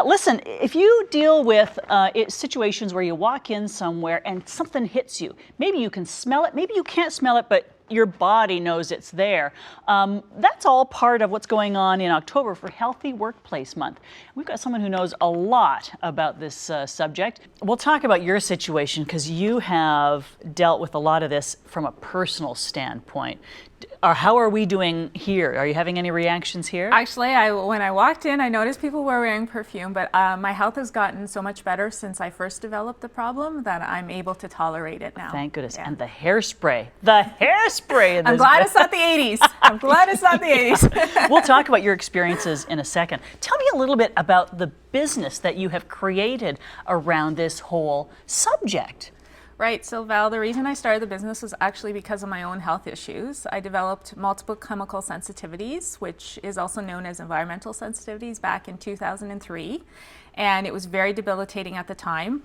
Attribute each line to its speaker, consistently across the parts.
Speaker 1: Listen, if you deal with situations where you walk in somewhere and something hits you, maybe you can smell it, maybe you can't smell it, but your body knows it's there. That's all part of what's going on in October for Healthy Workplace Month. We've got someone who knows a lot about this subject. We'll talk about your situation because you have dealt with a lot of this from a personal standpoint. How are we doing here? Are you having any reactions here?
Speaker 2: Actually, when I walked in, I noticed people were wearing perfume, but my health has gotten so much better since I first developed the problem that I'm able to tolerate it now.
Speaker 1: Thank goodness. Yeah. And the hairspray. The hairspray in this.
Speaker 2: I'm glad it's not the 80s. I'm glad it's not the 80s.
Speaker 1: We'll talk about your experiences in a second. Tell me a little bit about the business that you have created around this whole subject.
Speaker 2: Right, so Val, the reason I started the business was actually because of my own health issues. I developed multiple chemical sensitivities, which is also known as environmental sensitivities, back in 2003, and it was very debilitating at the time.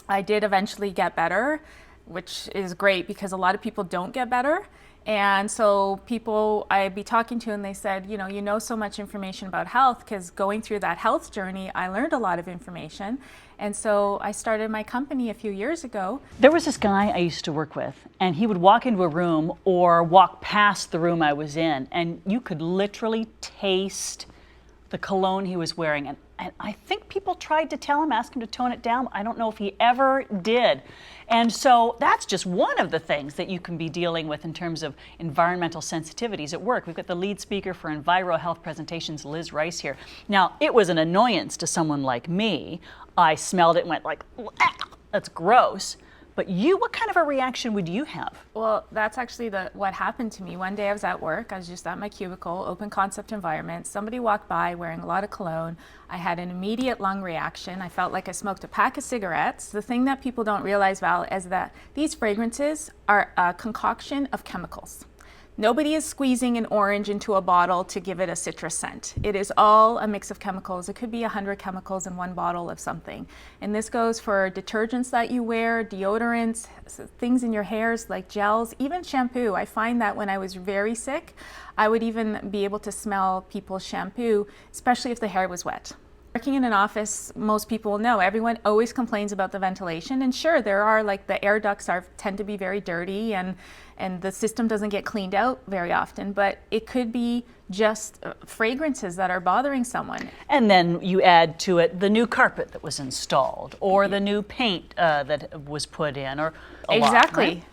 Speaker 2: I did eventually get better, which is great because a lot of people don't get better. And so people I'd be talking to and they said, you know so much information about health, because going through that health journey, I learned a lot of information. And so I started my company a few years ago.
Speaker 1: There was this guy I used to work with, and he would walk into a room or walk past the room I was in, and you could literally taste the cologne he was wearing. And I think people tried to tell him, ask him to tone it down. I don't know if he ever did. And so that's just one of the things that you can be dealing with in terms of environmental sensitivities at work. We've got the lead speaker for Enviro Health Presentations, Liz Rice, here. Now, it was an annoyance to someone like me. I smelled it and went like, that's gross. But you, what kind of a reaction would you have?
Speaker 2: Well, that's actually what happened to me. One day I was at work, I was just at my cubicle, open concept environment. Somebody walked by wearing a lot of cologne. I had an immediate lung reaction. I felt like I smoked a pack of cigarettes. The thing that people don't realize, Val, is that these fragrances are a concoction of chemicals. Nobody is squeezing an orange into a bottle to give it a citrus scent. It is all a mix of chemicals. It could be 100 chemicals in one bottle of something. And this goes for detergents that you wear, deodorants, things in your hairs like gels, even shampoo. I find that when I was very sick, I would even be able to smell people's shampoo, especially if the hair was wet. Working in an office, most people will know, everyone always complains about the ventilation. And sure, there are the air ducts tend to be very dirty and the system doesn't get cleaned out very often, but it could be just fragrances that are bothering someone.
Speaker 1: And then you add to it the new carpet that was installed or the new paint that was put in or
Speaker 2: exactly.
Speaker 1: Lot, right?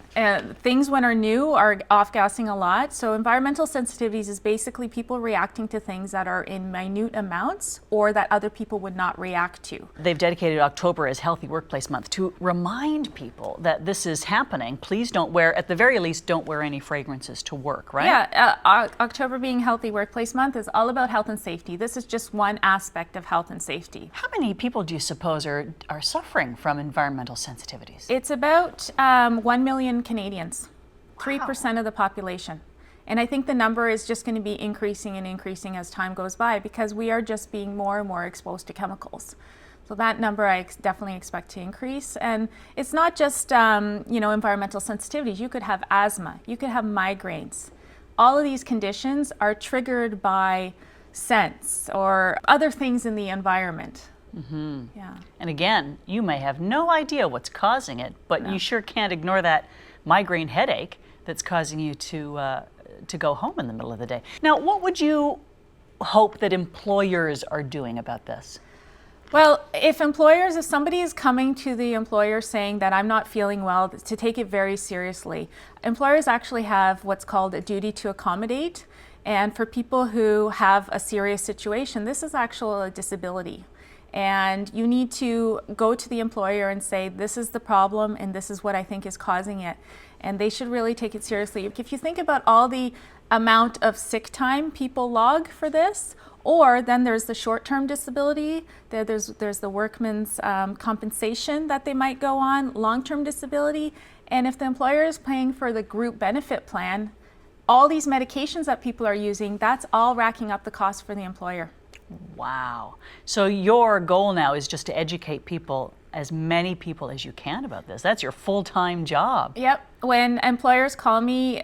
Speaker 2: Things when are new are off-gassing a lot. So environmental sensitivities is basically people reacting to things that are in minute amounts or that other people would not react to.
Speaker 1: They've dedicated October as Healthy Workplace Month to remind people that this is happening. Please at the very least, don't wear any fragrances to work, right?
Speaker 2: Yeah, October being Healthy Workplace Month is all about health and safety. This is just one aspect of health and safety.
Speaker 1: How many people do you suppose are suffering from environmental sensitivities?
Speaker 2: It's about 1 million Canadians, 3%
Speaker 1: Wow.
Speaker 2: of the population. And I think the number is just going to be increasing and increasing as time goes by because we are just being more and more exposed to chemicals. So that number I definitely expect to increase. And it's not just environmental sensitivities. You could have asthma, you could have migraines. All of these conditions are triggered by scents or other things in the environment.
Speaker 1: Mm-hmm.
Speaker 2: Yeah.
Speaker 1: And again, you may have no idea what's causing it, but you sure can't ignore that migraine headache that's causing you to go home in the middle of the day. Now, what would you hope that employers are doing about this?
Speaker 2: Well, if somebody is coming to the employer saying that I'm not feeling well, to take it very seriously. Employers actually have what's called a duty to accommodate. And for people who have a serious situation, this is actually a disability. And you need to go to the employer and say, this is the problem and this is what I think is causing it. And they should really take it seriously. If you think about all the amount of sick time people log for this, or then there's the short-term disability, there's the workman's compensation that they might go on, long-term disability. And if the employer is paying for the group benefit plan, all these medications that people are using, that's all racking up the cost for the employer.
Speaker 1: Wow. So your goal now is just to educate people, as many people as you can about this. That's your full-time job.
Speaker 2: Yep. When employers call me,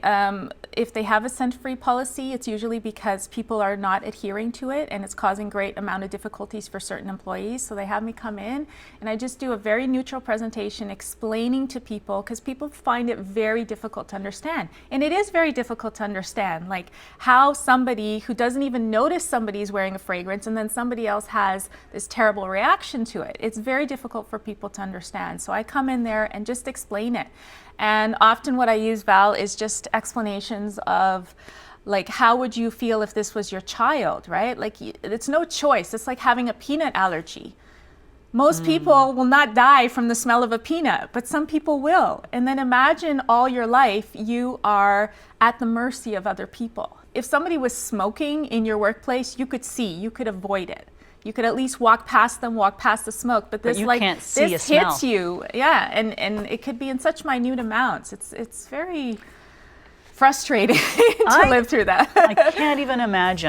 Speaker 2: if they have a scent-free policy, it's usually because people are not adhering to it and it's causing great amount of difficulties for certain employees. So they have me come in and I just do a very neutral presentation explaining to people, because people find it very difficult to understand. And it is very difficult to understand, like how somebody who doesn't even notice somebody's wearing a fragrance and then somebody else has this terrible reaction to it. It's very difficult for people to understand. So I come in there and just explain it. And often what I use, Val, is just explanations of like, how would you feel if this was your child, right? Like, it's no choice. It's like having a peanut allergy. Most people will not die from the smell of a peanut, but some people will. And then imagine all your life you are at the mercy of other people. If somebody was smoking in your workplace, you could see, you could avoid it. You could at least walk past them, walk past the smoke, but this this hits you, yeah, and it could be in such minute amounts. It's very frustrating to live through that.
Speaker 1: I can't even imagine.